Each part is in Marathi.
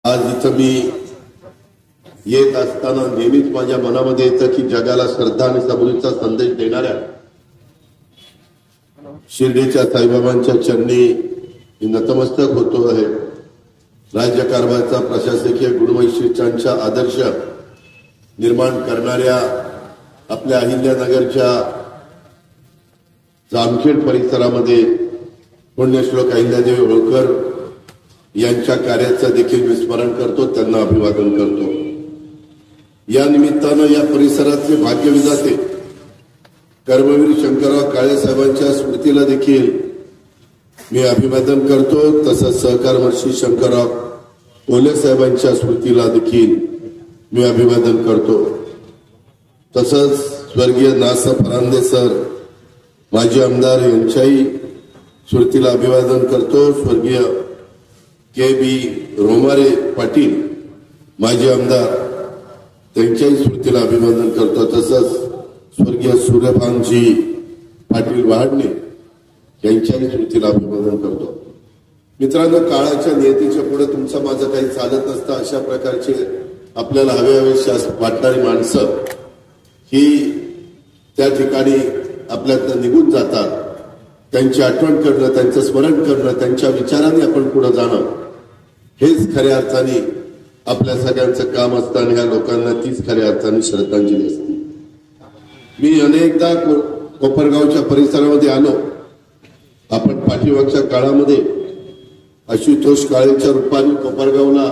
आज इथं मी येत असताना नेहमीच माझ्या मनामध्ये येतं की जगाला श्रद्धा आणि सबुरीचा संदेश देणाऱ्या शिर्डीच्या साईबाबांच्या चरणी नतमस्तक होतो आहे। राज्यकारभाराचा प्रशासकीय गुणवैशिष्ट्यांचा आदर्श निर्माण करणाऱ्या आपल्या अहिल्यानगरच्या जामखेड परिसरामध्ये पुण्यश्लोक अहिल्यादेवी होळकर यांच्या कार्याचं देखील विस्मरण करतो, त्यांना अभिवादन करतो। या निमित्तानं या परिसरातले भाग्यविधाते कर्मवीर शंकरराव काळे साहेबांच्या स्मृतीला देखील मी अभिवादन करतो। तसंच सहकारमर्षी शंकरराव कोल्हे साहेबांच्या स्मृतीला देखील मी अभिवादन करतो। तसंच स्वर्गीय नासा फरांदे सर माजी आमदार यांच्याही स्मृतीला अभिवादन करतो। स्वर्गीय के.बी. रोमारे पाटील माजी आमदार त्यांच्याही स्मृतीला अभिवादन करतो। तसंच स्वर्गीय सूर्यभानजी पाटील वहाडणे यांच्याही स्मृतीला अभिवादन करतो। मित्रांनो, काळाच्या नियतीच्या पुढे तुमचं माझं काही चालत नसतं। अशा प्रकारचे आपल्याला हवेशी वाटणारी माणसं ही त्या ठिकाणी आपल्यातनं निघून जातात। त्यांची आठवण करणं, त्यांचं स्मरण करणं, त्यांच्या विचारांनी आपण पुढे जाणं हेच खऱ्या अर्थाने आपल्या सगळ्यांचं काम असतं आणि ह्या लोकांना तीच खऱ्या अर्थाने श्रद्धांजली असते। मी अनेकदा कोपरगावच्या परिसरामध्ये आलो। आपण पाठीमागच्या काळामध्ये आशुतोष काळेच्या रूपाने कोपरगावला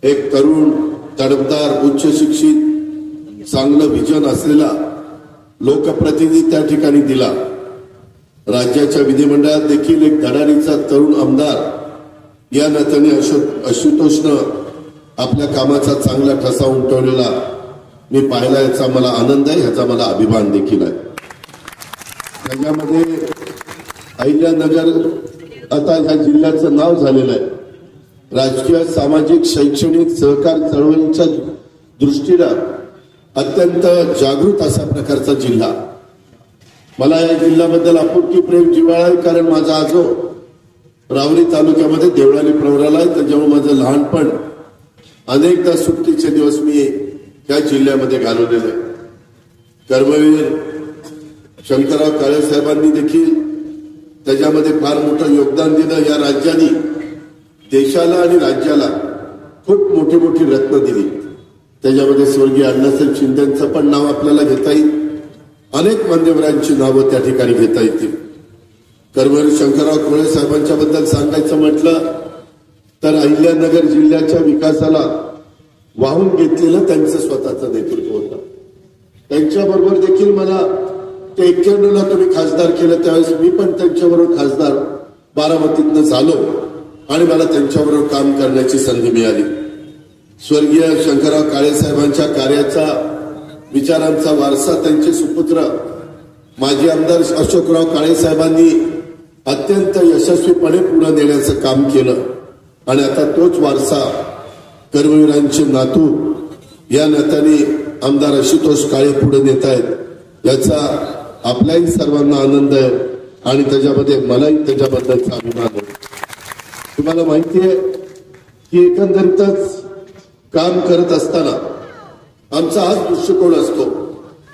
एक तरुण तडफदार उच्च शिक्षित चांगलं विजन असलेला लोकप्रतिनिधी त्या ठिकाणी दिला। राज्याच्या विधिमंडळात देखील एक धडाडीचा तरुण आमदार या नात्याने आशुतोषनं आपल्या कामाचा चांगला ठसा उमटवलेला मी पाहिला। याचा मला आनंद आहे, याचा मला अभिमान देखील आहे। त्याच्यामध्ये अहिल्यानगर आता ह्या जिल्ह्याचं नाव झालेलं आहे। राजकीय, सामाजिक, शैक्षणिक, सहकार चळवळीच्या दृष्टीनं अत्यंत जागृत अशा प्रकारचा जिल्हा। मला या जिल्ह्याबद्दल आपुलकी प्रेम जिव्हाळा आहे, कारण माझा आजो रावरी तालुक्यामध्ये देवळाली प्रवराला आहे। त्याच्यामुळे माझं लहानपण अनेकदा सुट्टीचे दिवस मी या जिल्ह्यामध्ये घालवलेले आहे। कर्मवीर शंकरराव काळे साहेबांनी देखील त्याच्यामध्ये फार मोठं योगदान दिलं। या राज्याने देशाला आणि राज्याला खूप मोठी मोठी रत्न दिली। त्याच्यामध्ये स्वर्गीय अण्णासाहेब शिंदेचं पण नाव आपल्याला घेता येईल, अनेक मान्यवरांची नावं त्या ठिकाणी घेता येतील। कर्मवीर शंकरराव कोल्हे साहेबांच्या बद्दल सांगायचं म्हटलं तर अहिल्यानगर जिल्ह्याच्या विकासाला वाहून घेतलेलं त्यांचं स्वतःचं नेतृत्व होतं। त्यांच्याबरोबर देखील मला ते 91ला तुम्ही खासदार केलं त्यावेळेस मी पण त्यांच्याबरोबर खासदार बारामतीतनं झालो आणि मला त्यांच्याबरोबर काम करण्याची संधी मिळाली। स्वर्गीय शंकरराव काळे साहेबांच्या कार्याचा, विचारांचा वारसा त्यांचे सुपुत्र माजी आमदार अशोकराव काळे साहेबांनी अत्यंत यशस्वीपणे पुढे नेण्याचं काम केलं आणि आता तोच वारसा कर्मवीरांचे नातू या नात्याने आमदार आशुतोष काळे पुढे नेत आहेत। याचा आपल्याही सर्वांना आनंद आहे आणि त्याच्यामध्ये मलाही त्याच्याबद्दलचा अभिमान आहे। तुम्हाला माहिती आहे की एकंदरीतच काम करत असताना आमचा हाच दृष्टिकोन असतो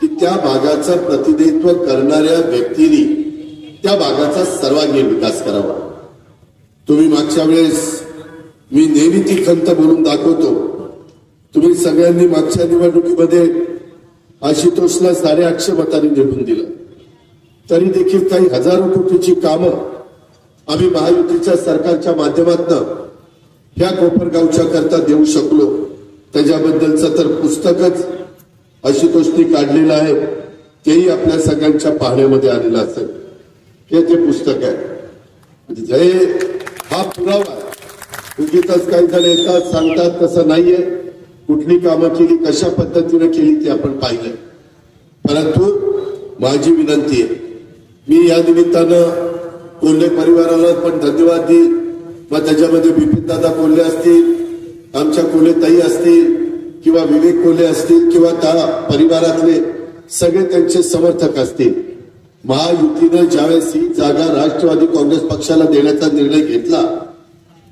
की त्या भागाचं प्रतिनिधित्व करणाऱ्या व्यक्तींनी त्या भागाचा सर्वांगीण विकास करावा। तुम्ही मागच्या वेळेस मी नेहमी ती खंत बोलून दाखवतो, तुम्ही सगळ्यांनी मागच्या निवडणुकीमध्ये आशुतोषला 850 मतांनी निवडून दिलं, तरी देखील काही हजारो कोटीची कामं आम्ही महायुतीच्या सरकारच्या माध्यमातून ह्या कोपरगावच्या करता देऊ शकलो। त्याच्याबद्दलचं तर पुस्तकच आशुतोषनी काढलेलं आहे, तेही आपल्या सगळ्यांच्या पाहण्यामध्ये आलेलं असेल। हे ते पुस्तक आहे, जय हा पुरावा आहे। उगीच काही जण येतात सांगतात तसं नाहीये, कुठली कामं केली, कशा पद्धतीने केली ते आपण पाहिलं। परंतु माझी विनंती आहे, मी या निमित्तानं कोल्हे परिवाराला पण धन्यवाद देईल। मग त्याच्यामध्ये बिपिनदादा कोल्हे असतील, आमच्या कोल्हे ताई असतील किंवा विवेक कोल्हे असतील किंवा त्या परिवारातले सगळे त्यांचे समर्थक असतील। महायुतीनं ज्यावेळेस ही जागा राष्ट्रवादी काँग्रेस पक्षाला देण्याचा निर्णय घेतला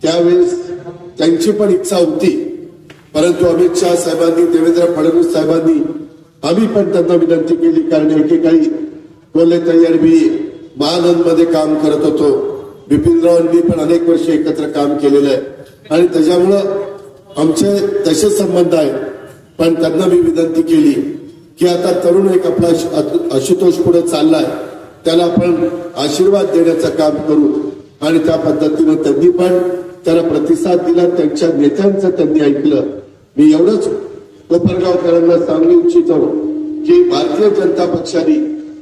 त्यावेळेस त्यांची पण इच्छा होती, परंतु अमित शहा साहेबांनी, देवेंद्र फडणवीस साहेबांनी, आम्ही पण त्यांना विनंती केली, कारण एकेकाळी बोलले तयार मी महानंदमध्ये काम करत होतो, बिपिनराव आणि मी पण अनेक वर्ष एकत्र काम केलेलं आहे आणि त्याच्यामुळं आमचे तसे संबंध आहेत. पण त्यांना मी विनंती केली की आता तरुण एक आपला आशुतोष पुढे चाललाय, त्याला आपण आशीर्वाद देण्याचं काम करू आणि त्या पद्धतीनं त्यांनी पण त्याला प्रतिसाद दिला. त्यांच्या नेत्यांचं त्यांनी ऐकलं. मी एवढंच कोपरगावकरांना सांगू इच्छितो की भारतीय जनता पक्षाने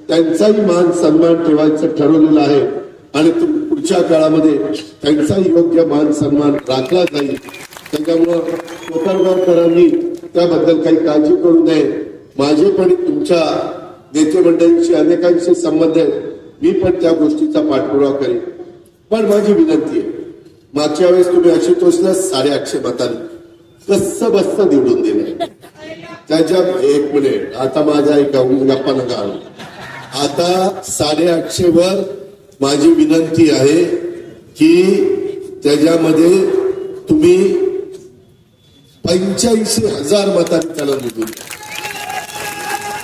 त्यांचाही मान सन्मान ठेवायचं ठरवलेलं आहे आणि पुढच्या काळामध्ये त्यांचाही योग्य मान सन्मान राखला जाईल. त्याच्यामुळं कोपरगावकरांनी त्याबद्दल काही काळजी करू नये. माझे पण तुमच्या नेते मंडळींशी अनेकांशी संबंध आहेत, मी पण त्या गोष्टीचा पाठपुरावा करेन. पण माझी विनंती आहे, मागच्या वेळेस तुम्ही आशुतोषला 850 मतांनी कसं बसतं निवडून दिले. त्याच्या एक मिनिट आता माझा एक गप्पा नका. आता 850 वर माझी विनंती आहे की त्याच्यामध्ये तुम्ही 85,000 मतांनी त्याला निवडून द्या.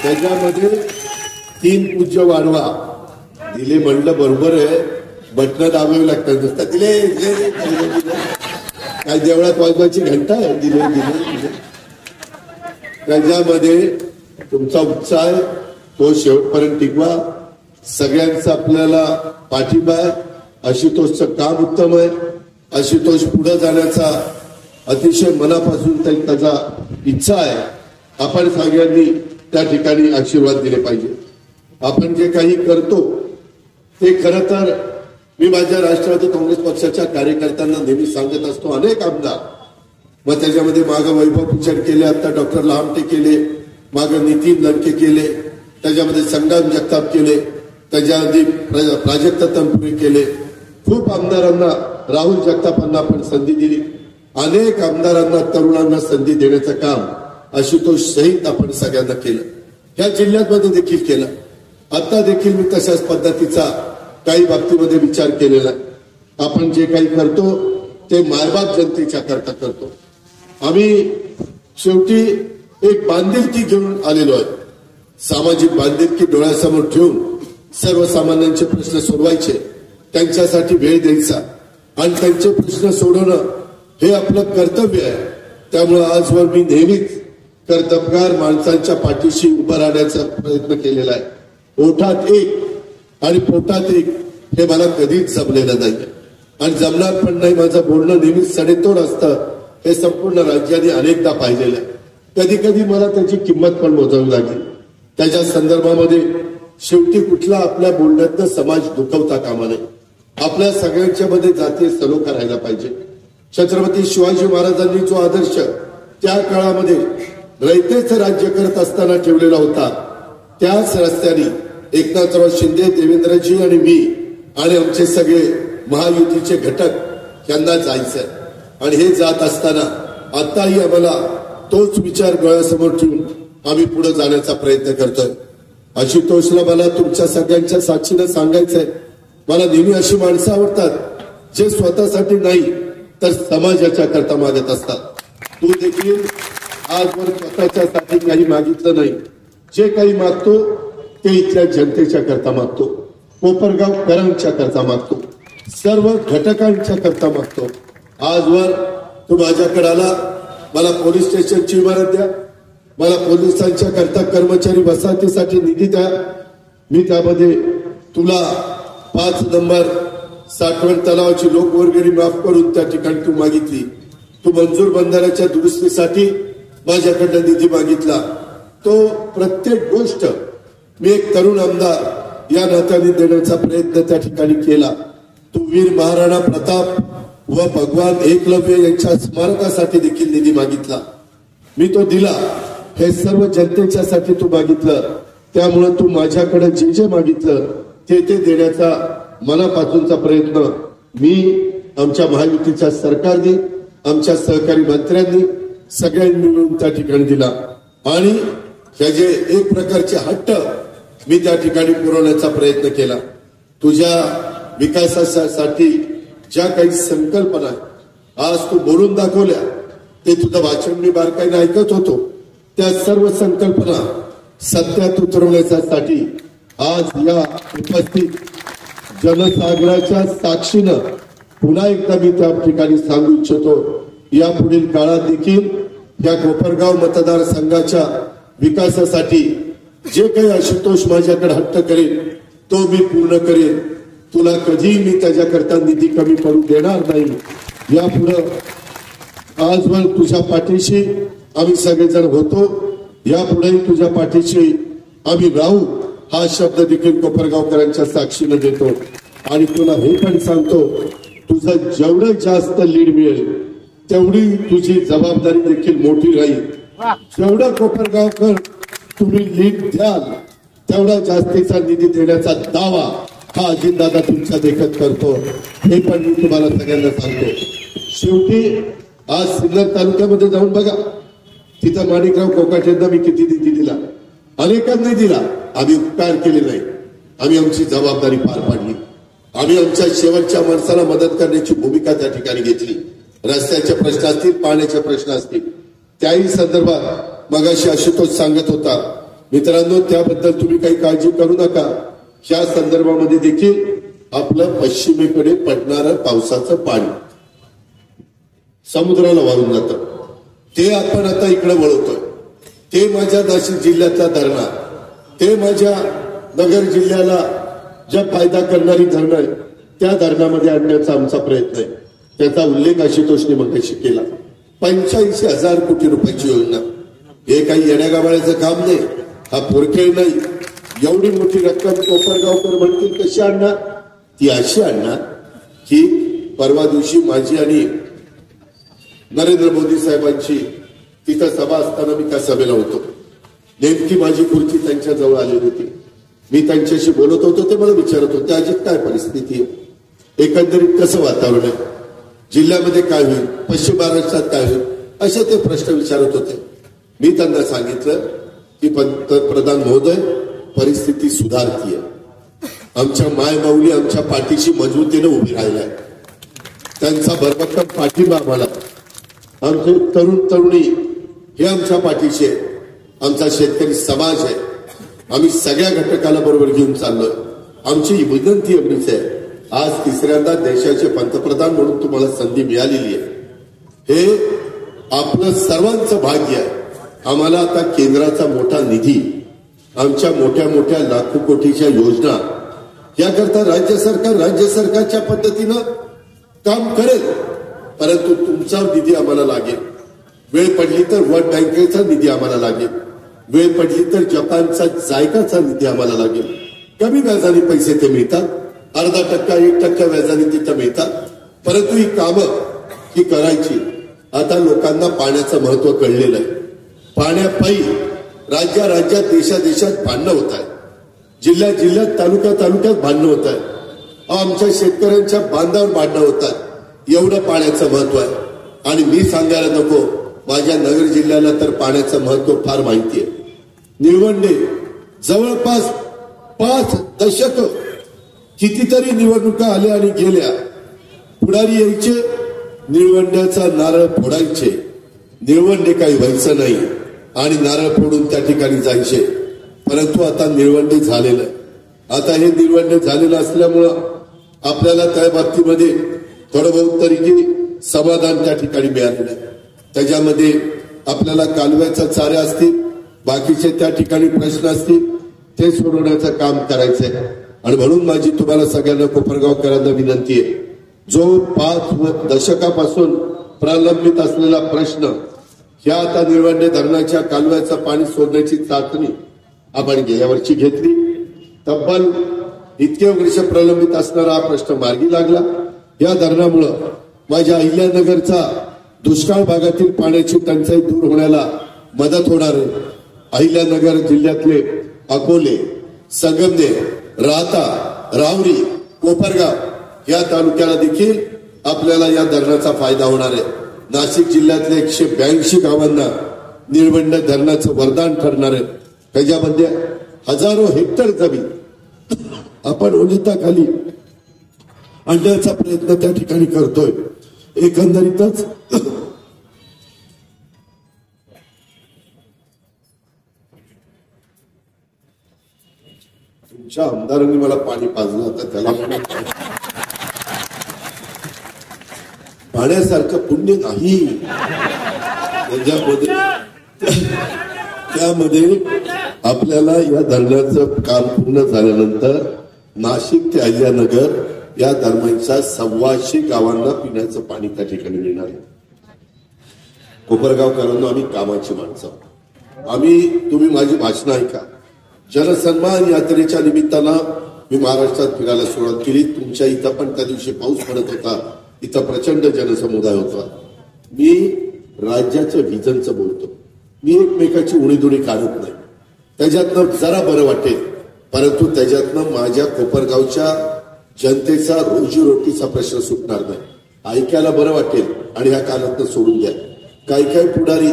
त्याच्यामध्ये 3 पूज्य वाढवा दिले म्हणलं बरोबर आहे, बटणं दाबावी लागतात. नुसतं दिले काय देवळात वाजवायची घंटा आहे, दिले दिले दिले. त्याच्यामध्ये तुमचा उत्साह आहे तो शेवटपर्यंत टिकवा. सगळ्यांचा आपल्याला पाठिंबा आहे. आशुतोषचं काम उत्तम आहे. आशुतोष पुढे जाण्याचा अतिशय मनापासून त्याचा इच्छा आहे. आपण सगळ्यांनी त्या ठिकाणी आशीर्वाद दिले पाहिजे. आपण जे काही करतो ते खरं तर मी माझ्या राष्ट्रवादी काँग्रेस पक्षाच्या कार्यकर्त्यांना नेहमी सांगत असतो. अनेक आमदार, मग त्याच्यामध्ये मागं वैभव पिचड केले, आता डॉक्टर लहामटे केले, मागं नितीन लडके केले, त्याच्यामध्ये संग्राम जगताप केले, त्याच्या आधी प्राजक्त तनपुरे केले. खूप आमदारांना, राहुल जगतापांना आपण संधी दिली. अनेक आमदारांना, तरुणांना संधी देण्याचं काम आशुतोष सहित आपण सगळ्यांना केलं. ह्या जिल्ह्यामध्ये देखील केलं. आता देखील मी तशाच पद्धतीचा काही बाबतीमध्ये विचार केलेला आहे. आपण जे काही करतो ते मायबाप जनतेच्या करता करतो. आम्ही शेवटी एक बांधिलकी घेऊन आलेलो आहे. सामाजिक बांधिलकी डोळ्यासमोर ठेवून सर्वसामान्यांचे प्रश्न सोडवायचे, त्यांच्यासाठी वेळ द्यायचा आणि त्यांचे प्रश्न सोडवणं हे आपलं कर्तव्य आहे. त्यामुळे आजवर मी नेहमीच कर्तबगार माणसांच्या पाठीशी उभं राहण्याचा प्रयत्न केलेला आहे. ओठात एक आणि पोटात एक हे मला कधीच जमलेलं नाही आणि जमणार पण नाही. माझं बोलणं नेहमीच सडेतोड असतं हे संपूर्ण राज्याने अनेकदा पाहिलेलं आहे. कधी कधी मला त्याची किंमत पण मोजावी लागली. त्याच्या संदर्भामध्ये शेवटी कुठला आपल्या बोलण्यातनं समाज दुखवता कामा नये. आपल्या सगळ्यांच्या मध्ये जातीय सलोखा राहायला पाहिजे. छत्रपती शिवाजी महाराजांनी जो आदर्श त्या काळामध्ये रयतेचं राज्य करत असताना ठेवलेला होता, त्याच रस्त्याने एकनाथराव शिंदे, देवेंद्रजी आणि मी आणि आमचे सगळे महायुतीचे घटक यांना जायचंय. आणि हे जात असताना आताही आम्हाला तोच विचार डोळ्यासमोर ठेवून आम्ही पुढे जाण्याचा प्रयत्न करतोय. आशुतोषला मला तुमच्या सगळ्यांच्या साक्षीनं सांगायचंय, मला नेहमी अशी माणसं आवडतात जे स्वतःसाठी नाही तर समाजाच्या करता मागत असतात. तू देखील आजवर स्वतःच्यासाठी काही मागितलं नाही. जे काही मागतो ते इथल्या जनतेच्या करता मागतो, कोपरगावकरांच्या करता मागतो, सर्व घटकांच्या करता मागतो. आजवर तू माझ्याकडे आला, मला पोलीस स्टेशनची इमारत द्या, मला पोलिसांच्या करता कर्मचारी वसाहतीसाठी निधी द्या. मी त्यामध्ये तुला 5 नंबर साठवण तलावाची लोकवर्गणी माफ करून त्या ठिकाणी तू मागितली. तू मंजूर बंधाऱ्याच्या दुरुस्तीसाठी माझ्याकडनं निधी मागितला. तो प्रत्येक गोष्ट मी एक तरुण आमदार या नात्याने देण्याचा प्रयत्न त्या ठिकाणी केला. तू वीर महाराणा प्रताप व भगवान एकलव्य यांच्या स्मारकासाठी देखील निधी मागितला. मी तो दिला. हे सर्व जनतेच्यासाठी तू मागितलं. त्यामुळे तू माझ्याकडे जे जे मागितलं ते ते देण्याचा मनापासूनचा प्रयत्न मी, आमच्या महायुतीच्या सरकारने, आमच्या सहकारी मंत्र्यांनी सगळ्यांनी मिळून त्या ठिकाणी दिला. आणि त्याचे एक प्रकारचे हट्ट मी त्या ठिकाणी पुरवण्याचा प्रयत्न केला. तुझ्या विकासासाठी ज्या काही संकल्पना आज तू बोलून दाखवल्या, ते तुझं वाचन मी बारकाईने ऐकत होतो. त्या सर्व संकल्पना सत्यात उतरवण्यासाठी आज या उपस्थित जनसागराच्या साक्षीनं पुन्हा एकदा मी त्या ठिकाणी सांगू इच्छितो, यापुढील काळात देखील या कोपरगाव मतदारसंघाच्या विकासासाठी जे काही आशुतोष माझ्याकडे हट्ट करेल तो मी पूर्ण करेन. तुला कधीही मी त्याच्याकरता निधी कमी पडू देणार नाही. यापुढं आजवर तुझ्या पाठीशी आम्ही सगळेजण होतो, यापुढेही तुझ्या पाठीशी आम्ही राहू हा शब्द देखील कोपरगावकरांच्या साक्षीनं देतो. आणि तुला हे पण सांगतो, तुझं जेवढं जास्त लीड मिळेल तेवढी तुझी जबाबदारी देखील मोठी राहील. जेवढं कोपरगावकर तुम्ही लीड द्याल तेवढा जास्तीचा निधी देण्याचा दावा हा अजितदादा तुमच्या देखत करतो. हे पण मी तुम्हाला सगळ्यांना सांगतो. शेवटी आज सिन्नर तालुक्यामध्ये जाऊन बघा, तिथं माणिकराव कोकाटेंना मी किती निधी दिला, अनेकांनी दिला. आम्ही उपकार केले नाही, आम्ही आमची जबाबदारी पार पाडली. आम्ही आमच्या शेवटच्या माणसाला मदत करण्याची भूमिका त्या ठिकाणी घेतली. रस्त्याचे प्रश्न असतील, पाण्याचे प्रश्न असतील, त्याही संदर्भात मगाशी आशुतोष सांगत होता. मित्रांनो, त्याबद्दल तुम्ही काही काळजी करू नका. या संदर्भामध्ये देखील आपलं पश्चिमेकडे पडणारं पावसाचं पाणी समुद्राला वाहून जातं, ते आपण आता इकडे वळवतोय. ते माझ्या नाशिक जिल्ह्यातल्या धरणा, ते माझ्या नगर जिल्ह्याला ज्या फायदा करणारी धरणं आहे त्या धरणामध्ये आणण्याचा आमचा प्रयत्न आहे. त्याचा उल्लेख आशुतोषने मगाशी केला. 85,000 कोटी रुपयाची योजना. हे काही येण्यागावाळ्याचं काम नाही, हा पोरखेळ नाही. एवढी मोठी रक्कम कोपरगावकर म्हणतील कशी आणणार? ती अशी आणणार की परवा दिवशी माझी आणि नरेंद्र मोदी साहेबांची तिथं सभा असताना मी त्या सभेला होतो. नेमकी माझी खुर्ची त्यांच्या जवळ आली होती. मी त्यांच्याशी बोलत होतो. ते मला विचारत होते, अजित काय परिस्थिती आहे, एकंदरीत कसं वातावरण आहे, जिल्ह्यामध्ये काय होईल, पश्चिम महाराष्ट्रात काय होईल, असे ते प्रश्न विचारत होते. मी त्यांना सांगितलं की पंतप्रधान महोदय, परिस्थिती सुधारतीये. आमच्या मायमाऊली आमच्या पाठीशी मजबूतीने उभी राहिलाय. त्यांचा भरभक्कम पाठिंबा आम्हाला. आमचे तरुण तरुणी हे आमच्या पाठीशी आहे. आमचा शेतकरी समाज आहे. आम्ही सगळ्या घटकाला बरोबर घेऊन चाललोय. आमची विनंती एवढीच आहे, आज तिसऱ्यांदा देशाचे पंतप्रधान म्हणून तुम्हाला संधी मिळालेली आहे. हे आपलं सर्वांचं भाग्य आहे. आम्हाला आता केंद्राचा मोठा निधी, आमच्या मोठ्या मोठ्या लाखो कोटीच्या योजना, याकरता राज्य सरकारच्या पद्धतीनं काम करेल. परंतु तुमचा निधी आम्हाला लागेल. वेळ पडली तर वर्ल्ड बँकेचा निधी आम्हाला लागेल. वेळ पडली तर जपानचा जायकाचा निधी आम्हाला लागेल. कमी व्याजाने पैसे ते मिळतात, 0.5% 1% व्याजाने तिथं मिळतात. परंतु ही कामं ही करायची. आता लोकांना पाण्याचं महत्व कळलेलं आहे. पाण्यापायी राज्यात देशात भांडणं होत आहेत. जिल्ह्यात तालुक्यात भांडणं होत आहेत. आमच्या शेतकऱ्यांच्या बांधावर भांडणं होतात. एवढं पाण्याचं महत्व आहे. आणि मी सांगायला नको, माझ्या नगर जिल्ह्याला तर पाण्याचं महत्व फार माहिती आहे. निळवंडे जवळपास 5 दशक कितीतरी निवडणुका आल्या आणि गेल्या. पुढारी यायचे, निळवंड्याचा नारळ फोडायचे. निळवंडे काही व्हायचं नाही आणि नारळ फोडून त्या ठिकाणी जायचे. परंतु आता निळवंडे झालेलं आहे. आता हे निळवंडे झालेलं असल्यामुळं आपल्याला त्या बाबतीमध्ये थोडं बहुत तरी समाधान त्या ठिकाणी मिळालेलं आहे. त्याच्यामध्ये आपल्याला कालव्याचा चाऱ्या असतील, बाकीचे त्या ठिकाणी प्रश्न असतील, ते सोडवण्याचं काम करायचंय. आणि म्हणून माझी तुम्हाला सगळ्यांना कोपरगावकरांना विनंती आहे, जो 5 दशकापासून प्रलंबित असलेला प्रश्न, ह्या आता निळवंडे धरणाच्या कालव्याचं पाणी सोडण्याची चाचणी आपण गेल्या वर्षी घेतली. तब्बल इतके वर्ष प्रलंबित असणारा हा प्रश्न मार्गी लागला. या धरणामुळं माझ्या अहिल्यानगरचा दुष्काळ भागातील पाण्याची टंचाई दूर होण्याला मदत होणार आहे. अहिल्यानगर जिल्ह्यातले अकोले, संगमनेर, राहता, राहुरी, कोपरगाव या तालुक्याला देखील आपल्याला या धरणाचा फायदा होणार आहे. नाशिक जिल्ह्यातल्या 182 गावांना निळवंड धरणाचं वरदान ठरणार आहे. त्याच्यामध्ये हजारो हेक्टर जमीन आपण ओलिताखाली आणण्याचा प्रयत्न त्या ठिकाणी करतोय. एकंदरीतच तुमच्या आमदारांनी मला पाणी पाजलं, आता त्याला पाण्यासारखं पुण्य नाही. त्यामध्ये आपल्याला या धरणाचं काम पूर्ण झाल्यानंतर नाशिक ते अहिल्यानगर या दरम्यानच्या 125 गावांना पिण्याचं पाणी त्या ठिकाणी मिळणार आहे. कोपरगावकरांना आम्ही कामाची माणसं, तुम्ही माझी भाषणं ऐका. जनसन्मान यात्रेच्या निमित्तानं मी महाराष्ट्रात फिरायला सुरुवात केली. तुमच्या इथं पण त्या दिवशी पाऊस पडत होता, इथं प्रचंड जनसमुदाय होता. मी राज्याच्या व्हिजनचं बोलतो, मी एकमेकाची उणीधुणी काढत नाही. त्याच्यातनं जरा बरं वाटेल, परंतु त्याच्यातनं माझ्या कोपरगावच्या जनतेचा रोजीरोटीचा प्रश्न सुटणार नाही. ऐकायला बरं वाटेल आणि ह्या कानातनं सोडून द्या. काही पुढारी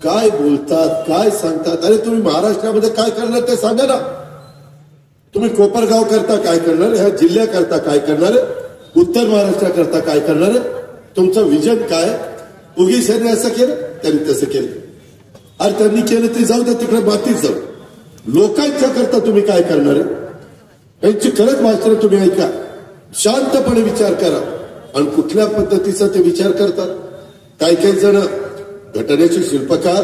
काय बोलतात, काय सांगतात. अरे तुम्ही महाराष्ट्रामध्ये काय करणार ते सांगा ना. तुम्ही कोपरगाव करता काय करणार, ह्या जिल्ह्या करता काय करणार, उत्तर महाराष्ट्राकरता काय करणार, तुमचं विजन काय. उगीच यांनी असं केलं, त्यांनी तसं केलं. अरे त्यांनी केलं ते जाऊ द्या, तिकडे मातीच जाऊ. लोकांच्या करता तुम्ही काय करणार आहे, त्यांची खरंच भाषणं तुम्ही ऐका, शांतपणे विचार करा. आणि कुठल्या पद्धतीचा ते विचार करतात. काही जण घटनेचे शिल्पकार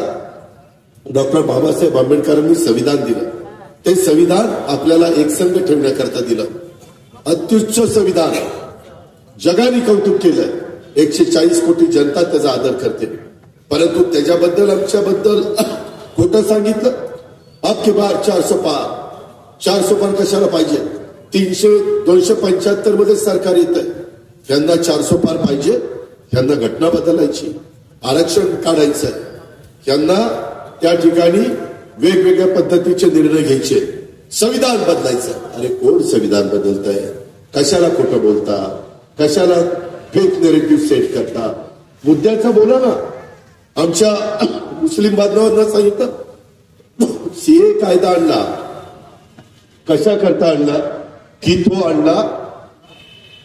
डॉक्टर बाबासाहेब आंबेडकरांनी संविधान दिलं. ते संविधान आपल्याला एकसंघ ठेवण्याकरता दिलं. अत्युच्च संविधान, जगाने कौतुक केलं. 140 कोटी जनता त्याचा आदर करते. परंतु त्याच्याबद्दल आमच्याबद्दल खोटं सांगितलं. आपकी बार 400 पार. 400 पार कशाला पाहिजे. 275 मध्ये सरकार येत आहे. यांना 400 पार पाहिजे. यांना घटना बदलायची, आरक्षण काढायचं, यांना त्या ठिकाणी वेगवेगळ्या पद्धतीचे निर्णय घ्यायचे, संविधान बदलायचं. अरे कोण संविधान बदलतंय, कशाला खोटं बोलता, कशाला फेक नेरेटिव्ह सेट करता. मुद्द्याचं बोला ना. आमच्या मुस्लिम बांधवांना सांगितलं सीए कायदा आणला, कशा करता आणला की तो आणला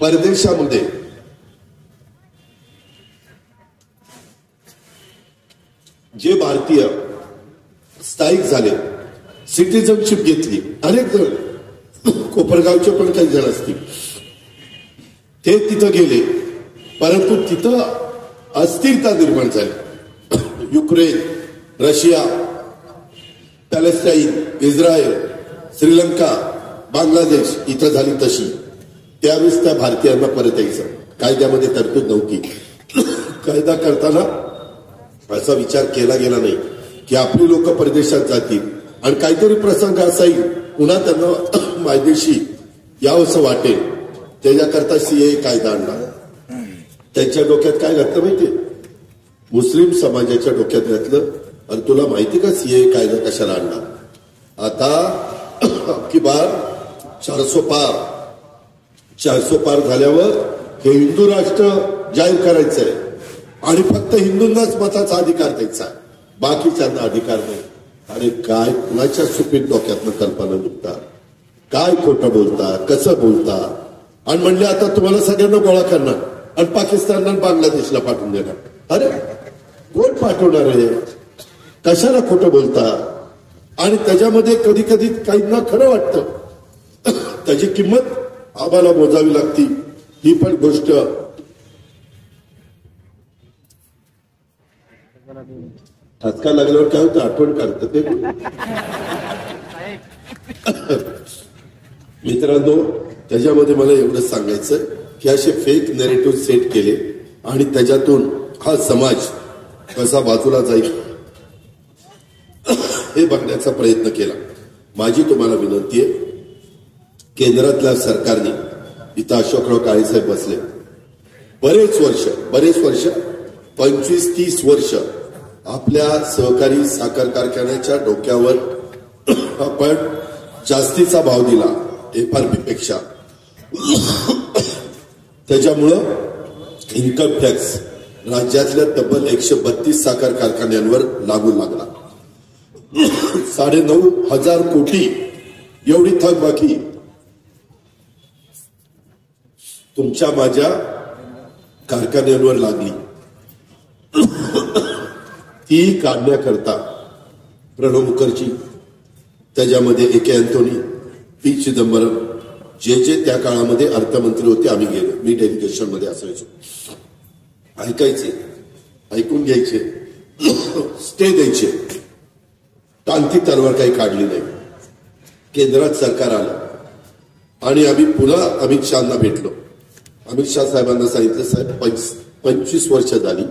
परदेशामध्ये जे भारतीय स्थायिक झाले, सिटिझनशिप घेतली. अनेक जण कोपरगावचे पण काही जण असतील, ते तिथं गेले. परंतु तिथं अस्थिरता निर्माण झाली. Ukraine, Russia, Palestine, Israel, Sri Lanka, Bangladesh इथं झाली तशी. त्यावेळेस त्या भारतीयांना परत यायचं. कायद्यामध्ये तरतूद नव्हती. कायदा करताना असा विचार केला गेला नाही की आपली लोक परदेशात जातील आणि काहीतरी प्रसंग असा येईल, पुन्हा त्यांना मायदेशी यावंसं वाटेल. त्याच्याकरता सीए कायदा आणला. त्यांच्या डोक्यात काय घातलं माहितीये, मुस्लिम समाजाच्या डोक्यात घातलं. आणि तुला माहिती का सीए कायदा कशाला आणला. आता की बार 400 पार. 400 पार झाल्यावर हे हिंदू राष्ट्र जाहीर करायचंय आणि फक्त हिंदूंनाच मताचा अधिकार द्यायचा, बाकीच्यांना अधिकार नाही. अरे काय कुणाच्या सुपीत डोक्यातनं कल्पना निघतात, काय खोटं बोलता, कसं बोलता. आणि म्हणले आता तुम्हाला सगळ्यांना गोळा करणार आणि पाकिस्तानला बांगलादेशला पाठवून देणार. अरे कोण पाठवणार आहे, कशाला खोटं बोलता. आणि त्याच्यामध्ये कधी कधी काहींना खरं वाटतं, त्याची किंमत आम्हाला मोजावी लागती. ही पण गोष्ट ठसका लागल्यावर काय होतं, आठवण काढतं ते. मित्रांनो, त्याच्यामध्ये मला एवढंच सांगायचं की असे फेक नॅरेटिव्ह सेट केले आणि त्याच्यातून हा समाज कसा बाजूला जाईल हे बघण्याचा प्रयत्न केला. माझी तुम्हाला विनंती आहे, केंद्रातल्या सरकारने इथं अशोकराव काळेसाहेब बसले. बरेच वर्ष 25-30 वर्ष आपल्या सहकारी साखर कारखान्याच्या डोक्यावर आपण जास्तीचा भाव दिला एफआरपी पेक्षा. त्याच्यामुळं इन्कम टॅक्स राज्यातल्या तब्बल 132 साखर कारखान्यांवर लागू लागला. 9,500 कोटी एवढी थकबाकी तुमच्या माझ्या कारखान्यांवर लागली ती काढण्याकरता प्रणव मुखर्जी, त्याच्यामध्ये ए.के. Anthony, P. चिदंबरम, जे त्या काळामध्ये अर्थमंत्री होते, आम्ही गेलो. मी डेलिगेशन मध्ये असायचो. ऐकायचे, ऐकून घ्यायचे, स्टे द्यायचे. टांगती तलवार काही काढली नाही. केंद्रात सरकार आलं आणि आम्ही पुन्हा अमित शहाना भेटलो. अमित शहा साहेबांना सांगितलं, साहेब 25 वर्ष झाली,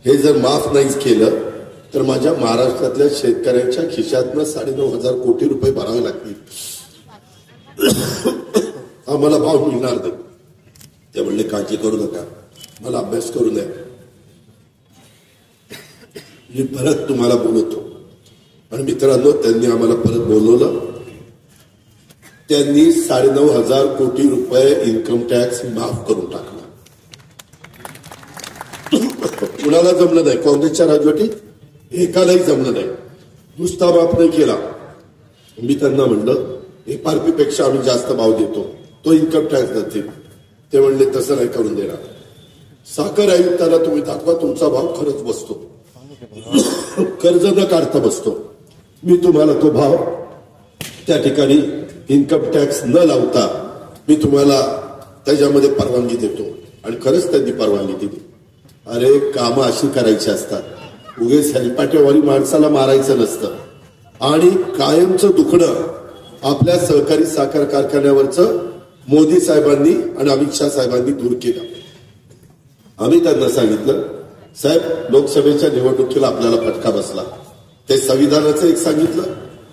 हे जर माफ नाही केलं तर माझ्या महाराष्ट्रातल्या शेतकऱ्यांच्या खिशातनं 9,500 कोटी रुपये भरावे लागतील, आम्हाला भाव मिळणार नाही. ते म्हणले, काळजी करू नका, मला अभ्यास करू नये, मी परत तुम्हाला बोलवतो. आणि मित्रांनो, त्यांनी आम्हाला परत बोलवलं. त्यांनी 9,500 कोटी रुपये इन्कम टॅक्स माफ करून टाकला. कुणाला जमलं नाही, काँग्रेसच्या राजवटीत एकालाही जमलं नाही. नुसता माफ नाही केला. मी त्यांना म्हणलं, एफआरपी पेक्षा आम्ही जास्त भाव देतो, तो इन्कम टॅक्स देतील. ते म्हणले, तसं नाही करून देणार. साखर आयुक्ताला तुम्ही दाखवा तुमचा भाव खरंच बसतो, कर्ज न काढता बसतो. मी तुम्हाला तो भाव त्या ठिकाणी इन्कम टॅक्स न लावता मी तुम्हाला त्याच्यामध्ये परवानगी देतो. आणि खरंच त्यांनी परवानगी दिली. अरे, कामं अशी करायची असतात. उगेच हेलपाटेवाली माणसाला मारायचं नसतं. आणि कायमचं दुखणं आपल्या सहकारी साखर कारखान्यावरचं मोदी साहेबांनी आणि अमित शहा साहेबांनी दूर केलं. आम्ही त्यांना सांगितलं, साहेब, लोकसभेच्या निवडणुकीला आपल्याला फटका बसला. ते संविधानाचं एक सांगितलं,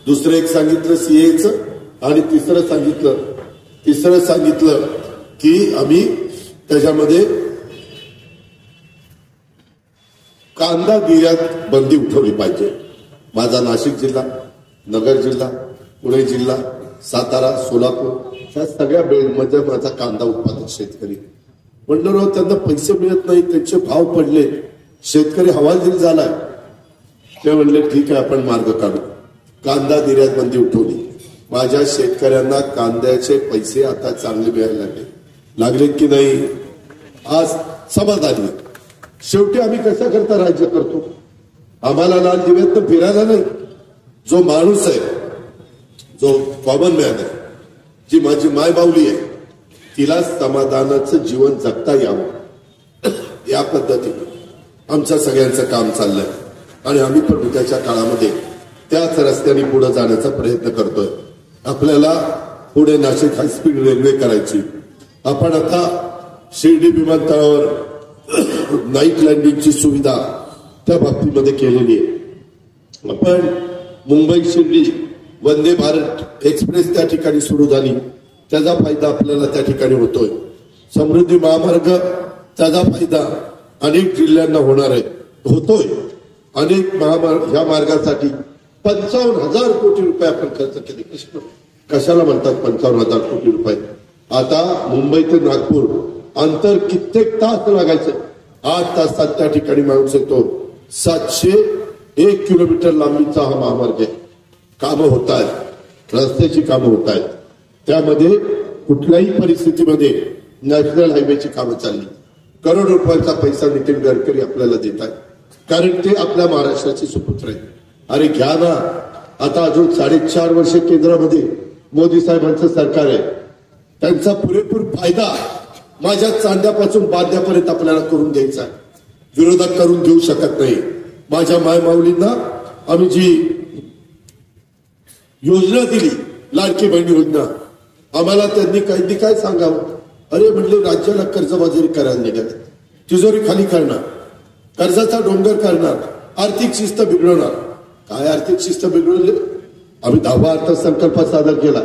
दुसरं एक सांगितलं सीएचं, आणि तिसरं सांगितलं की आम्ही त्याच्यामध्ये कांदा निर्यात बंदी उठवली पाहिजे. माझा नाशिक जिल्हा, नगर जिल्हा, पुणे जिल्हा, सातारा, सोलापूर या सगळ्या बेल्टमध्ये माझा कांदा उत्पादक शेतकरी. म्हणलं, राव, त्यांना पैसे मिळत नाही, त्यांचे भाव पडले, शेतकरी हवालदिल झालाय. ते म्हणले, ठीक आहे, आपण मार्ग काढू. कांदा निर्यात बंदी उठवली. माझ्या शेतकऱ्यांना कांद्याचे पैसे आता चांगले मिळायला लागले की नाही, आज समाधानी. शेवटी आम्ही कशा करता राज्य करतो? आम्हाला लाल दिव्यात फिरायला नाही. जो माणूस आहे, जो कॉमन मॅन आहे, जी माझी मायबावली आहे, तिला समाधानाचं जीवन जगता यावं, या पद्धतीने आमच्या सगळ्यांचं काम चाललंय. आणि आम्ही पण उद्याच्या काळामध्ये त्याच रस्त्याने पुढे जाण्याचा प्रयत्न करतोय. आपल्याला पुढे नाशिक हायस्पीड रेल्वे करायची. आपण आता शिर्डी विमानतळावर नाईट लँडिंगची सुविधा त्या बाबतीमध्ये केलेली आहे. आपण मुंबई शिर्डी वंदे भारत एक्सप्रेस त्या ठिकाणी सुरू झाली, त्याचा फायदा आपल्याला त्या ठिकाणी होतोय. समृद्धी महामार्ग, त्याचा फायदा अनेक जिल्ह्यांना होणार आहे, होतोय. अनेक ह्या मार्गासाठी 55,000 कोटी रुपये आपण खर्च केले. कशाला म्हणतात 55,000 कोटी रुपये? आता मुंबई ते नागपूर अंतर कित्येक तास लागायचं, 8 तासात त्या ठिकाणी माणूस येतो. 701 किलोमीटर लांबीचा हा महामार्ग आहे. कामं होत आहेत, रस्त्याची कामं होत आहेत. त्यामध्ये कुठल्याही परिस्थितीमध्ये नॅशनल हायवेची कामं चालली. करोड रुपयाचा पैसा नितीन गडकरी आपल्याला देत आहेत, कारण ते आपल्या महाराष्ट्राचे सुपुत्र आहेत. अरे घ्या ना, आता अजून 4.5 वर्ष केंद्रामध्ये मोदी साहेबांचं सरकार आहे. त्यांचा पुरेपूर फायदा माझ्या चांद्यापासून बांध्यापर्यंत आपल्याला करून द्यायचा आहे. विरोधात करून देऊ शकत नाही. माझ्या मायमाऊलींना आम्ही जी योजना दिली, लाडकी बहीण योजना, आम्हाला त्यांनी काय सांगावं? अरे म्हणले, राज्याला कर्जबाजारी करायला निघाले, तिजोरी खाली करणार, कर्जाचा डोंगर करणार, आर्थिक शिस्त बिघडवणार. काय आर्थिक शिस्त बिघडवली? आम्ही 10वा अर्थसंकल्प सादर केला.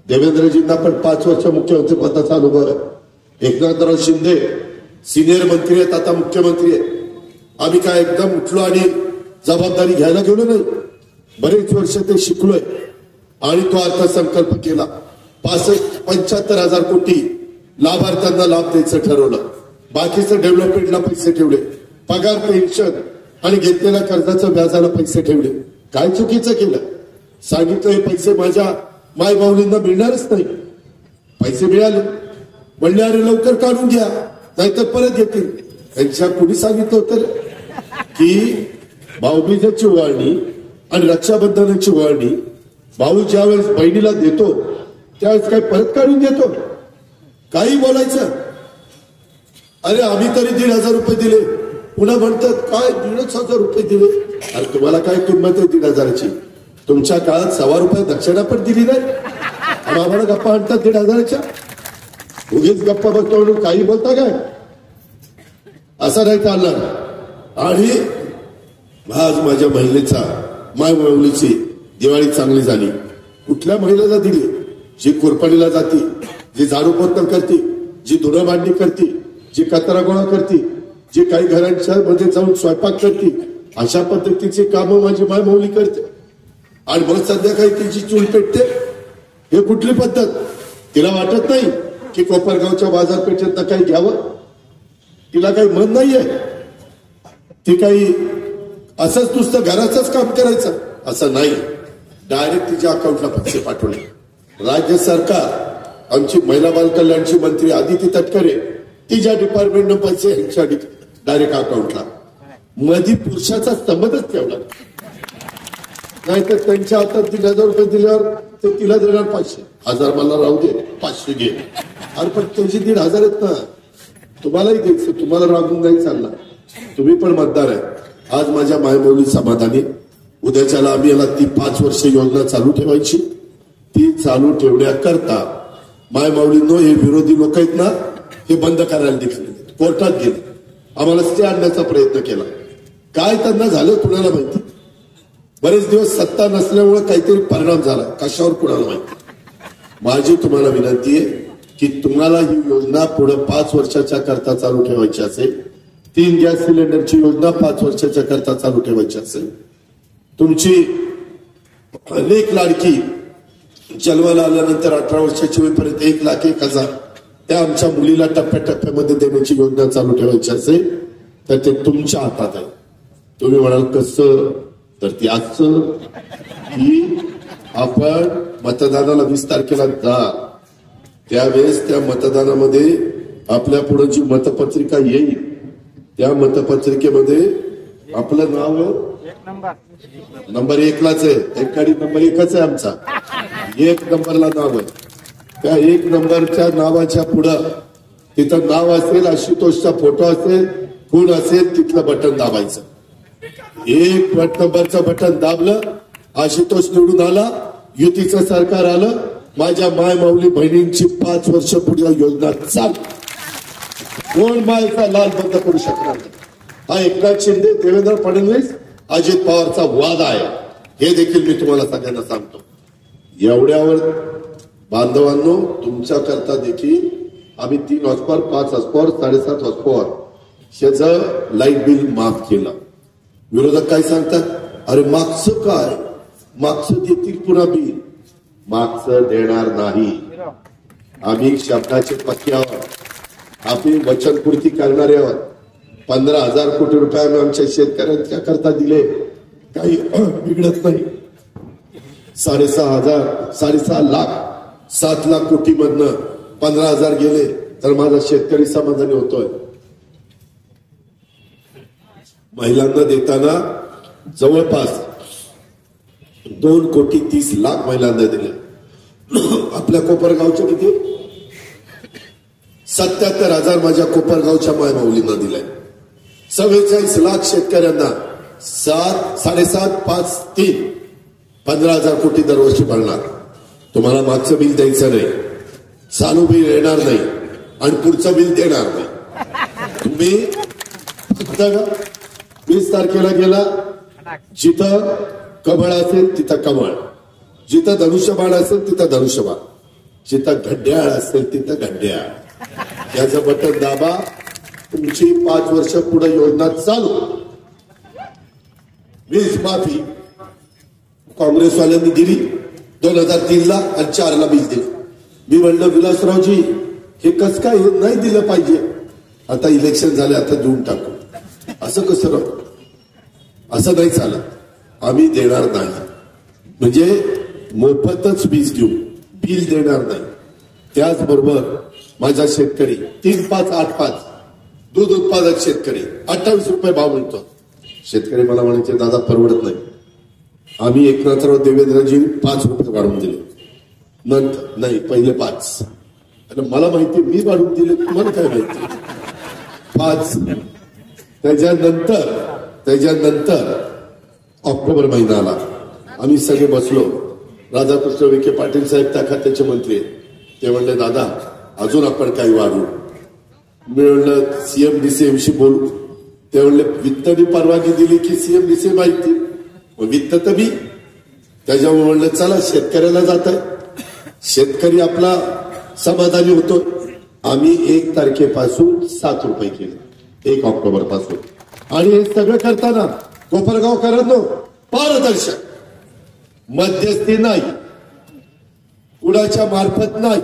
देवेंद्रजींना पण 5 वर्ष मुख्यमंत्री पदाचा अनुभव आहे. एकनाथराव शिंदे सिनियर मंत्री आहेत, आता मुख्यमंत्री आहेत. आम्मी काय एकदम उठलो आणि जबाबदारी घ्यायला गेलो नाही. बरेच वर्ष ते शिकलोय आणि तो अर्थसंकल्प केला. 75,000 कोटी लाभार्थ्यांना लाभ द्यायचं ठरवलं. बाकीचं डेव्हलपमेंटला पैसे ठेवले, पगार, पेन्शन आणि घेतलेल्या कर्जाचं व्याजाला पैसे ठेवले. काय चुकीचं केलं? सांगितलं हे पैसे माझ्या मायबाऊलींना मिळणारच नाही. पैसे मिळाले, म्हणले अरे लवकर काढून घ्या, नाहीतर परत येतील. त्यांच्या कुणी सांगितलं होतं की भाऊबीजेची ओवाळणी आणि रक्षाबंधनाची ओवाळणी भाऊ ज्यावेळेस बहिणीला देतो त्यावेळेस काय परत काढून देतो? काही बोलायचं. अरे आम्ही तरी 1,500 रुपये दिले, पुन्हा म्हणतात काय 1,500 रुपये दिले. अरे तुम्हाला काय किंमत आहे 1,500ची? तुमच्या काळात 1,000 रुपये दक्षिणा पण दिली नाही. आम्हाला गप्पा आणतात 1,500च्या. उगीच गप्पा बघतो म्हणून काही बोलता काय? असं नाही चालणार. आणि आज माझ्या महिलेचा मायमाऊलीची दिवाळी चांगली झाली. कुठल्या महिलेला दिली? जी कुरपणीला जाती, जी झाडू पोतन करते, जी धुणं मांडणी करते, जी कचरा गोळा करते, जी काही घरांच्या मध्ये जाऊन स्वयंपाक करते, अशा पद्धतीची कामं माझी मायमाऊली करते. आणि मग संध्याकाळी तिची चूल पेटते. हे कुठली पद्धत? तिला वाटत नाही की कोपरगावच्या बाजारपेठेत काही घ्यावं? तिला काही मन नाहीये. ती काही असंच नुसतं घराचंच काम करायचं असं नाही. डायरेक्ट तिच्या अकाउंटला पैसे पाठवले. राज्य सरकार आमची महिला बाल कल्याणची मंत्री आदिती तटकरे तिच्या डिपार्टमेंटनं पैसे ह्यांच्या डायरेक्ट अकाउंटला. मध्ये पुरुषाचा संबंधच ठेवला नाहीतर त्यांच्या हातात 1,000 रुपये दिल्यावर ते तिला देणार 500. 1,000 मला राहू दे, 500 घे. अरे पण त्याची 1,500 आहेत ना, तुम्हालाही द्यायचं. तुम्हाला रागून नाही चालणार. तुम्ही पण मतदार आहे. आज माझ्या मायमाऊली समाधानी. उद्याच्याला आम्ही याला ती 5 वर्ष योजना चालू ठेवायची. ती चालू ठेवण्याकरता मायमाऊलींनो हे विरोधी लोक आहेत ना, हे बंद करायला निघाले, कोर्टात गेले, आम्हाला स्टे आणण्याचा प्रयत्न केला. काय त्यांना झालं कुणाला माहिती. बरेच दिवस सत्ता नसल्यामुळे काहीतरी परिणाम झाला, कशावर कुणाला माहिती. माझी तुम्हाला विनंती आहे की तुम्हाला ही योजना पुढे 5 वर्षाच्या करता चालू ठेवायची असेल, 3 गॅस सिलेंडरची योजना 5 वर्षाच्या करता चालू ठेवायची असेल, तुमची अनेक लाडकी जन्माला आल्यानंतर 18 वर्षाची होईपर्यंत 1,01,000 त्या आमच्या मुलीला टप्प्याटप्प्यामध्ये देण्याची योजना चालू ठेवायची असेल तर ते तुमच्या हातात आहे. तुम्ही म्हणाल कसं? तर ती आजचं की आपण मतदानाला 20 तारखेला जा, त्यावेळेस त्या मतदानामध्ये आपल्या पुढे जी मतपत्रिका येईल त्या मतपत्रिकेमध्ये आपलं नाव नंबर 1लाच आहे. एक गाडी नंबर 1च आहे आमचा. 1 नंबरला नाव आहे. त्या 1 नंबरच्या नावाच्या पुढं तिथं नाव असेल, आशुतोषचा फोटो असेल, कोण असेल तिथलं बटन दाबायचं. 1 नंबरचं बटन दाबलं, आशुतोष निवडून आला, युतीचं सरकार आलं, माझ्या मायमाऊली बहिणींची 5 वर्ष पुढे योजना चालू. कोण मायचा लाल बंद करू शकणार नाही. हा एकनाथ शिंदे, देवेंद्र फडणवीस, अजित पवारचा वाद आहे. हे देखील मी तुम्हाला सगळ्यांना सांगतो. एवढ्यावर बांधवांनो तुमच्या करता देखील आम्ही 3 हॉर्सपॉवर, 5 हॉर्सपॉवर, 7.5 हॉर्सपॉवर ह्याचं लाईट बिल माफ केलं. विरोधक काय सांगतात? अरे मागचं काय? मागचं देतील पुन्हा बिल. मागचं देणार नाही. आम्ही शब्दाचे पक्के आहोत. आम्ही वचनपूर्ती करणारे आहोत. 15,000 कोटी रुपये आम्ही आमच्या शेतकऱ्यांच्या करता दिले, काही बिघडत नाही. 6.5 लाख 7 लाख कोटी मधनं 15,000 गेले तर माझा शेतकरी समाधानी होतोय. महिलांना देताना जवळपास 2,30,00,000 महिलांना दिले. आपल्या कोपरगावच्या किती? 77,000 माझ्या कोपरगावच्या मायमाऊलींना दिलाय. 44 लाख शेतकऱ्यांना 7.5, 5, 3 15,000 कोटी दरवर्षी भरणार. तुम्हाला मागचं बिल द्यायचं नाही, चालू बिल येणार नाही आणि पुढचं बिल देणार नाही. तुम्ही फक्त 20 तारखेला गेला, जिथं कमळ असेल तिथं कमळ, जिथं धनुष्यबाण असेल तिथं धनुष्यबाण, जिथं घड्याळ असेल तिथं घड्याळ, याचं बटन दाबा. तुमची 5 वर्ष पुढे योजना चालू. वीज माफी काँग्रेसवाल्यांनी दिली 2003ला आणि 4ला वीज दिली. मी म्हणलं विलासरावजी हे कसं काय नाही दिलं पाहिजे, आता इलेक्शन झाले आता देऊन टाकू. असं कसं राहू? असं नाही चालत. आम्ही देणार नाही म्हणजे मोफतच वीज देऊ, बिल देणार नाही. त्याचबरोबर माझा शेतकरी 3, 5, 8, 5 दूध उत्पादक शेतकरी 28 रुपये भाव मिळतो. शेतकरी मला म्हणायचे दादा परवडत नाही. आम्ही एकनाथराव देवेंद्रजी 5 रुपये वाढवून दिले. नंतर नाही पहिले 5. आणि मला माहिती मी वाढवून दिले तुम्हाला काय माहिती 5. त्याच्यानंतर ऑक्टोबर महिना आला. आम्ही सगळे बसलो. राधाकृष्ण विखे पाटील साहेब त्या खात्याचे मंत्री आहेत. ते म्हणले दादा अजून आपण काही वाढवू. मी म्हणलं सीएमडीसीएमशी बोलू. ते म्हणले वित्तनी परवानगी दिली की सीएमडीसी माहिती वित्त तर मी. त्याच्यामुळे म्हणलं चला शेतकऱ्याला जात आहे. शेतकरी आपला समाधानी होतो. आम्ही 1 तारखेपासून 7 रुपये केले 1 ऑक्टोबर पासून. आणि हे सगळं करताना कोपरगावकरांनो पारदर्शक, मध्यस्थी नाही, कुणाच्या मार्फत नाही.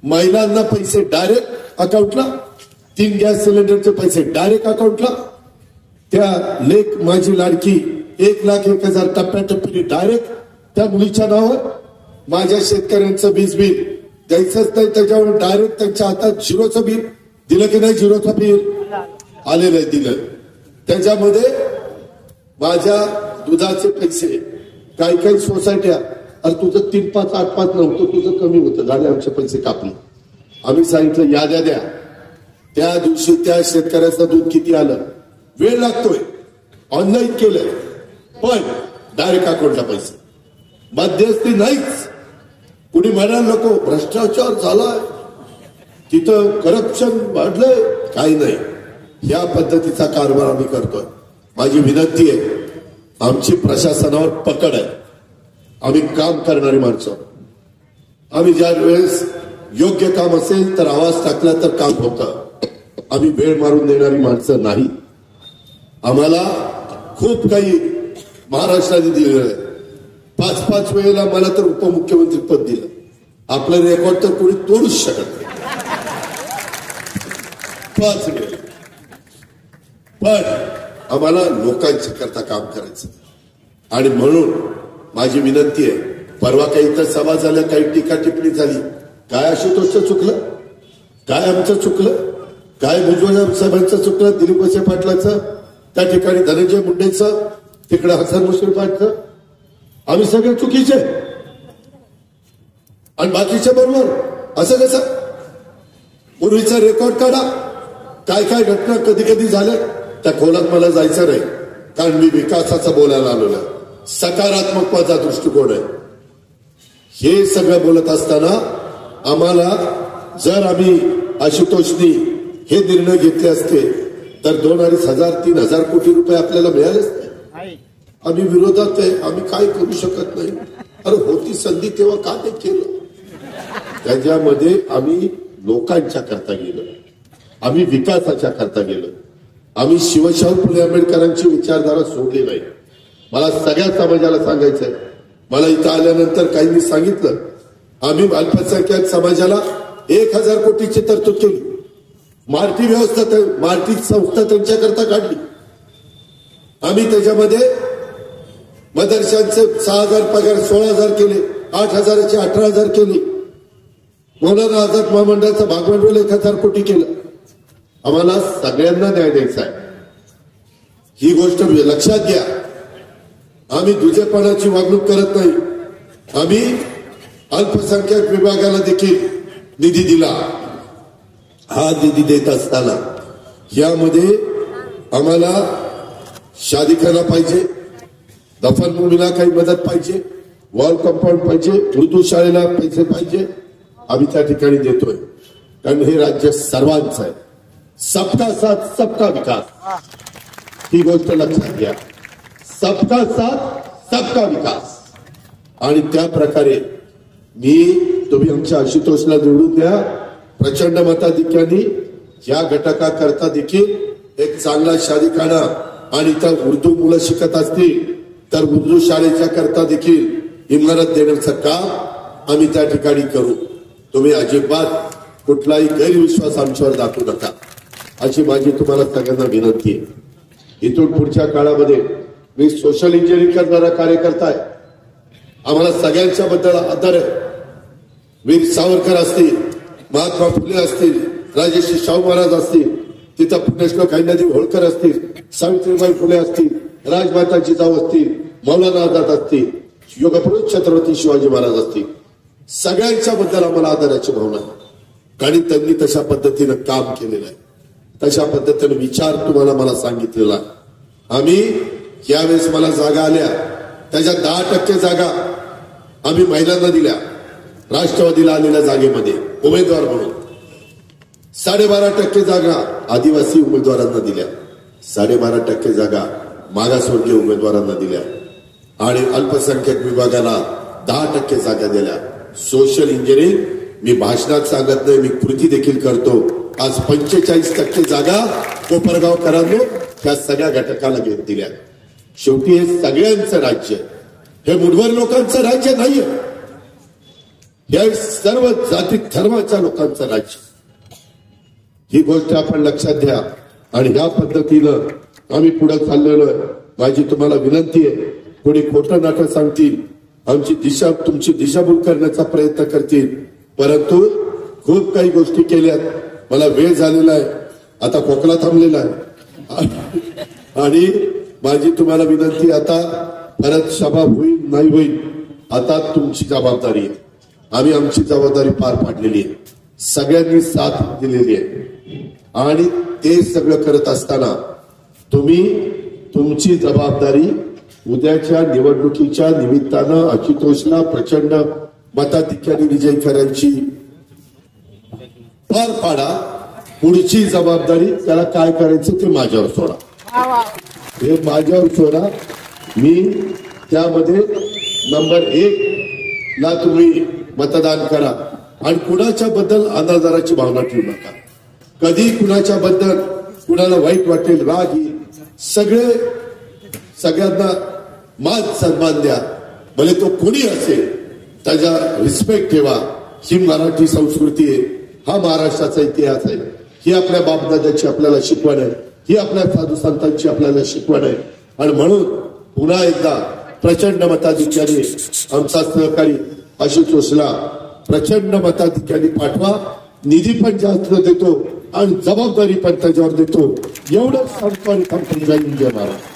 महिलांना पैसे डायरेक्ट अकाउंटला, 3 गॅस सिलेंडरचे पैसे डायरेक्ट अकाउंटला. त्या लेख माझी लाडकी 1,01,000 टप्प्याटप्प्याने डायरेक्ट त्या मुलीच्या नावावर. माझ्या शेतकऱ्यांचं वीज बिल द्यायचंच नाही त्याच्यावर डायरेक्ट त्यांच्या हातात 0चं बिल दिलं की नाही. 0चं बिल आलेलं आहे दिलं. त्याच्यामध्ये माझ्या दुधाचे पैसे काही सोसायट्या अरे तुझं 3, 5, 8, 5 नव्हतं तुझं कमी होतं झाले आमचे पैसे कापले. आम्ही सांगितलं याद्या द्या. त्या दिवशी त्या शेतकऱ्याचं दूध किती आलं वेळ लागतोय. ऑनलाईन केलंय पण डायरेक्ट अकाउंटला पैसे. मध्यस्थी नाहीच. कुणी म्हणाल नको भ्रष्टाचार झालाय तिथं करप्शन वाढलंय काही नाही. या पद्धतीचा कारभार आम्ही करतोय. माझी विनंती आहे आमची प्रशासनावर पकड आहे. आम्ही काम करणारी माणसं. आम्ही ज्या वेळेस योग्य काम असेल तर आवाज टाकला तर काम होतं. आम्ही वेळ मारून देणारी माणसं नाही. आम्हाला खूप काही महाराष्ट्राने दिलेलं आहे. 5-5 वेळेला मला तर उपमुख्यमंत्री पद दिलं. आपलं रेकॉर्ड तर कोणी तोडूच शकत नाही. 5 वेळेला. पण आम्हाला लोकांच्या करता काम करायचं. आणि म्हणून माझी विनंती आहे परवा काही तर सभा झाल्या काही टीका टिप्पणी झाली. काय आशुतोषचं चुकलं, काय आमचं चुकलं, काय भुजबळ साहेबांचं चुकलं, दिलीप वळसे पाटलाचं, त्या ठिकाणी धनंजय मुंडेचं, तिकडे हसन मुश्रीफांचं. आम्ही सगळे चुकीचे आणि बाकीच्या बरोबर असं कसं. पूर्वीचा रेकॉर्ड काढा. काय काय घटना कधी कधी झाल्या त्या खोलात मला जायचं नाही कारण मी विकासाचा बोलायला आलो नाही. सकारात्मक माझा दृष्टिकोन आहे. हे सगळं बोलत असताना आम्हाला जर आम्ही आशुतोषनी हे निर्णय घेतले असते तर 2,500-3,000 कोटी रुपये आपल्याला मिळालेच नाही. आम्ही विरोधात आहे. आम्ही काय करू शकत नाही. अरे होती संधी तेव्हा का ते केलं. त्याच्यामध्ये आम्ही लोकांच्या करता गेलो. आम्ही विकासाच्या करता गेलो. आम्ही शिवशाहू फुले आंबेडकरांची विचारधारा सोडली नाही. मला सगळ्या समाजाला सांगायचंय. मला इथं आल्यानंतर काहींनी सांगितलं आम्ही अल्पसंख्याक समाजाला 1,000 कोटीची तरतूद केली. मार्टी व्यवस्था मार्टी संस्था त्यांच्याकरता काढली. आम्ही त्याच्यामध्ये मदरशांचे 6,000 पगार 16,000 केले. 8,000चे 18,000 केले. मौलाना आझाद महामंडळाचं भागभांडवल 1,000 कोटी केलं. आम्हाला सगळ्यांना न्याय द्यायचा आहे. ही गोष्ट लक्षात घ्या. आम्ही दुजेपणाची वागणूक करत नाही. आम्ही अल्पसंख्याक विभागाला देखील निधी दिला. हा निधी देत असताना यामध्ये आम्हाला शादीखाना पाहिजे, दफनभूमीला काही मदत पाहिजे, वॉल कंपाऊंड पाहिजे, उर्दू शाळेला पैसे पाहिजे. आम्ही त्या ठिकाणी देतोय कारण हे राज्य सर्वांचं आहे. सबका साथ सबका विकास ही गोष्ट लक्षात घ्या. सबका साथ सबका विकास. आणि त्या प्रकारे तुम्ही आमच्या आशुतोषला निवडून द्या. प्रचंड मताधिक्याने या घटकाकरता देखील एक चांगला शादीखाना आणि त्या उर्दू मुलं शिकत असतील तर उर्दू शाळेच्या करता देखील इमारत देण्याचं काम आम्ही त्या ठिकाणी करू. तुम्ही अजिबात कुठलाही गैरविश्वास आमच्यावर दाखवू नका अशी माझी तुम्हाला सगळ्यांना विनंती आहे. इथून पुढच्या काळामध्ये मी सोशल इंजिनिअरिंग करणारा कार्यकर्ता आहे. आम्हाला सगळ्यांच्या बद्दल आदर आहे. वीर सावरकर असतील, महात्मा फुले असतील, राजर्षी शाहू महाराज असतील, तिथं पुण्यश्लोक अहिल्यादेवी होळकर असतील, सावित्रीबाई फुले असतील, राजमाता जिजाऊ असतील, मौलाना आझाद असतील, योगपुरुष छत्रपती शिवाजी महाराज असतील, सगळ्यांच्या बद्दल आम्हाला आदराची भावना आहे। आणि त्यांनी तशा पद्धतीनं काम केलेलं आहे, तशा पद्धतीने विचार तुम्हाला मला सांगितलेला आहे। आम्ही यावेळेस मला जागा आल्या, त्याच्या 10% जागा आम्ही महिलांना दिल्या, राष्ट्रवादीला आलेल्या जागेमध्ये उमेदवार म्हणून 12.5% जागा आदिवासी उमेदवारांना दिल्या, 12.5% जागा मागासवर्गीय उमेदवारांना दिल्या आणि अल्पसंख्याक विभागाला 10% जागा दिल्या। सोशल इंजिनिअरिंग मी भाषणात सांगत नाही, मी कृती देखील करतो। आज 45% जागा कोपरगावकरांनी त्या सगळ्या घटकाला दिल्या। शेवटी हे सगळ्यांचं राज्य, हे मुठभर लोकांचं राज्य नाहीये, हे सर्व जाती धर्माच्या लोकांचं राज्य। ही गोष्ट आपण लक्षात घ्या आणि ह्या पद्धतीनं आम्ही पुढे चाललेलो आहे। माझी तुम्हाला विनंती आहे, कोणी खोटं नाटक सांगतील, आमची दिशा तुमची दिशाभूल करण्याचा प्रयत्न करतील, परंतु खूप काही गोष्टी केल्यात। मला वेळ झालेला आहे, आता खोकला थांबलेला आहे आणि माझी तुम्हाला विनंती, आता परत सभा होईल नाही होईल आता तुमची जबाबदारी आहे। आम्ही आमची जबाबदारी पार पाडलेली आहे, सगळ्यांनी साथ दिलेली आहे आणि ते सगळं करत असताना तुम्ही तुमची जबाबदारी उद्याच्या निवडणुकीच्या निमित्तानं आशुतोषला प्रचंड मताधिक्याने विजयी करायची पार पाडा। पुढची जबाबदारी त्याला काय करायचं ते माझ्यावर सोडा, हे माझ्यावर सोडा। मी त्यामध्ये नंबर 1 ला तुम्ही मतदान करा आणि कुणाच्या बद्दल अनादराची भावना ठेवू नका। कधी कुणाच्या बद्दल कुणाला वाईट वाटेल, राग येईल, सगळ्यांना मान सन्मान द्या, भले तो कोणी असेल त्याचा रिस्पेक्ट ठेवा। ही मराठी संस्कृती आहे, हा महाराष्ट्राचा इतिहास आहे, ही आपल्या बापदादाची आपल्याला शिकवण आहे, ही आपल्या साधू संतांची आपल्याला शिकवण आहे। आणि म्हणून पुन्हा एकदा प्रचंड मताधिक्याने आमचा सहकारी आशुतोषला प्रचंड मताधिक्याने पाठवा। निधी पण जास्त देतो आणि जबाबदारी पण त्याच्यावर देतो, एवढंच सांगतो आणि थांबतो। जय हिंद, जय महाराष्ट्र।